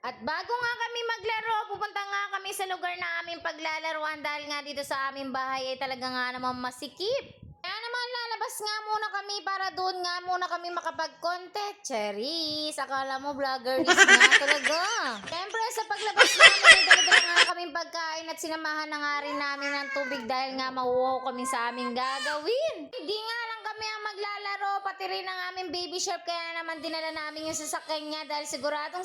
At bago nga kami maglaro, pupunta nga kami sa lugar na aming paglalaruan dahil nga dito sa aming bahay ay talaga nga naman masikip. Kaya naman lalabas nga muna kami para doon nga muna kami makapag-content. Cheris, akala mo vloggeries nga talaga. Siyempre sa paglabas namin, dala-dala nga kaming pagkain at sinamahan na nga rin namin ng tubig dahil nga mauuhaw kami sa aming gagawin. Hindi nga lang kami ang maglalaro, pati rin ang aming baby shark, kaya naman dinala namin yung sasakyan niya dahil sigurado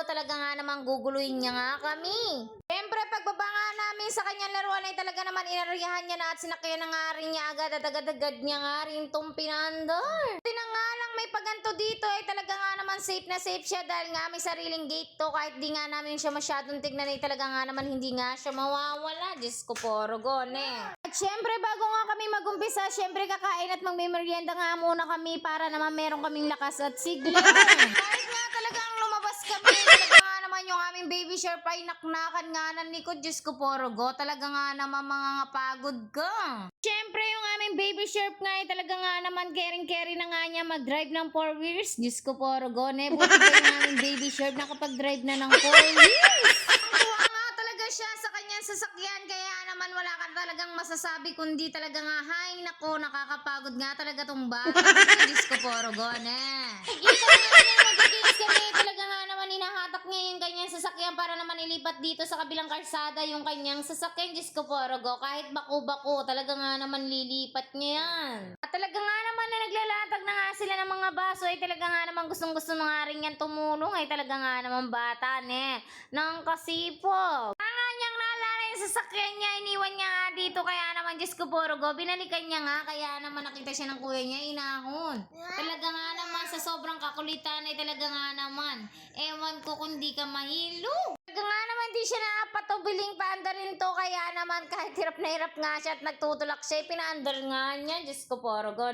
talaga nga naman guguluhin niya nga kami. Siyempre pagbaba nga namin sa kanyang laruan ay talaga naman inariyahan niya na at sinakyan na nga rin niya agad at agad-agad niya nga rin itong pinandar. Tina nga lang may paganto dito ay talaga nga naman safe na safe siya dahil nga may sariling gate to, kahit di nga namin siya masyadong tignan ay talaga nga naman hindi nga siya mawawala. Diyos ko po, Rogone. At syempre bago nga kami magumpisa, syempre kakain at magmemerienda nga muna kami para naman meron kaming lakas at sigla. Kahit nga talagang lumabas kami, talaga nga naman yung aming baby shark ay naknakan nga ng likod. Diyos ko po, Rogo, talaga nga naman mga pagod ka. Syempre yung aming baby shark nga ay talaga nga naman caring-carry na nga niya mag-drive ng 4 wheels. Diyos ko po, Rogone, buti pa yung aming baby shark nakapag-drive na ng 4 wheels. Tuwa nga talaga siya sa kanyang sasakyan, kaya naman wala ka talagang masasabi kundi talaga nga, hay nako, nakakapagod nga talaga tong bata. Diyos ko po, Rogone. Nakikita nga niya magigings kami, talaga nga naman hinahatak niya yung kanyang sasakyan para naman ilipat dito sa kabilang karsada yung kanyang sasakyan. Diyos ko po, Rogo, kahit bako-bako, talaga nga naman lilipat niya yan. At talaga nga naman na naglalatag na nga sila ng mga baso ay talaga nga naman gustong-gusto na nga rin yan tumulong ay talaga nga naman bata ng kasipo. Nga niyang naalala yung sasakyan niya, iniwan niya nga dito, kaya naman Diyos ko po, Rogo, binalikan niya nga, kaya naman nakita siya ng kuya niya, inahon. Talaga nga naman sa sobrang kakulitan ay talaga nga naman, ewan ko kung di ka mahilo. Talaga nga naman di siya nakapatubiling paandarin to, kaya naman kahit hirap na hirap nga siya at nagtutulak siya, pinaandar nga niya. Diyos ko po, Rogo,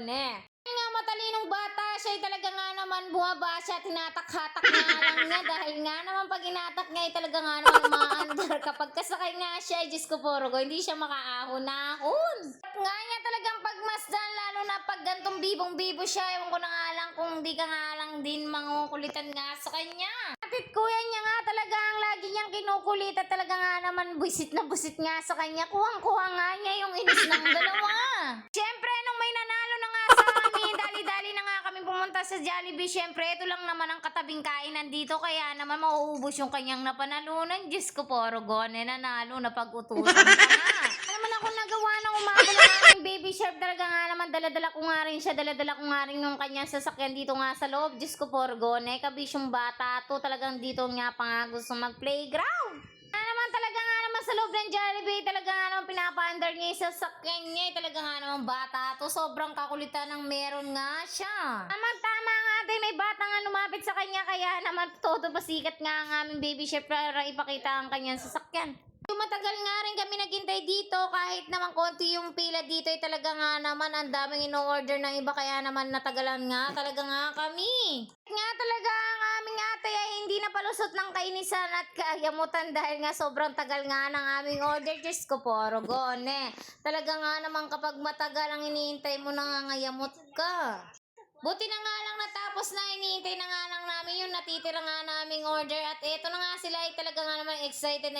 nga matalinong bata siya ay talaga nga naman bumaba siya, tinatak-hatak nga lang niya dahil nga naman pag inatak niya ay talaga nga naman maandar. Kapag kasakay nga siya, Diyos ko po, Rogo, hindi siya makaahon-ahon. Nga niya talagang pagmasdan, lalo na pag gantong bibong-bibo siya, ewan ko na nga lang kung di ka nga lang din mangukulitan nga sa kanya. At kuya niya nga talaga ang lagi niyang kinukulit at talaga nga naman busit na busit nga sa kanya. Kuhang-kuha nga niya yung inis ng dalawa. Siyempre, nung may nanalo na nga sa amin, dali-dali na nga kami pumunta sa Jollibee. Siyempre, ito lang naman ang katabing kainan dito, kaya naman mauubos yung kanyang napanalunan. Diyos ko po, Rogone, nanalo na pag-utusan pa nga. Ano naman ako nagawa ng umabol ng aming baby shark, talaga nga naman dala-dala ko nga rin siya, dala-dala ko nga rin yung kanyang sasakyan dito nga sa loob. Diyos ko po, Rogone, kabisyong bata to, talagang dito nga pa nga gusto mag-playground. Talaga nga naman sa loob ng Jollibee, talaga nga naman pinapaandar niya yung sasakyan niya, talaga nga naman bata to, sobrang kakulitan ng meron nga siya. Tama nga din, may bata nga lumapit sa kanya, kaya naman todo basikat nga ang aming baby chef para ipakita ang kanyang sasakyan. Matagal nga rin kami naghintay dito, kahit naman konti yung pila dito ay talaga nga naman ang daming ino-order ng iba, kaya naman natagalan nga talaga nga kami. Nga talaga ang aming ate ay hindi napalusot ng kainisan at kayamutan dahil nga sobrang tagal nga ng aming order. Diyos ko po, Rogone. Talaga nga naman kapag matagal ang iniintay mo, nangangayamot ka. Buti na nga lang natapos na, iniintay na nga lang namin yung natitira nga naming order at eto na nga sila ay talaga nga naman excited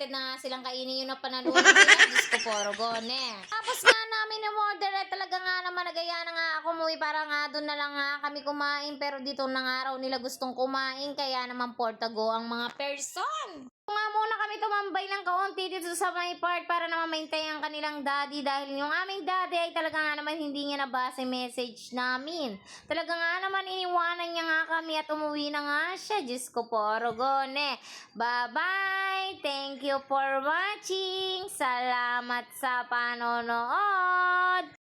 na nga silang kainin yung napanalunan nila. Diyos ko po, Rogone. Tapos nga namin yung order at talaga nga naman nagaya na nga ako umuwi para nga doon na lang nga kami kumain, pero dito na nga raw nila gustong kumain, kaya naman portago ang mga person. Nga muna kami tumambay ng kaunti dito sa may part para naman maintain ang kanilang daddy dahil yung aming daddy ay talaga nga naman hindi niya nabasa yung message namin. Talaga nga naman iniwanan niya nga kami at umuwi na nga siya. Diyos ko po, Rogone. Bye-bye! Thank you for watching! Salamat sa panonood!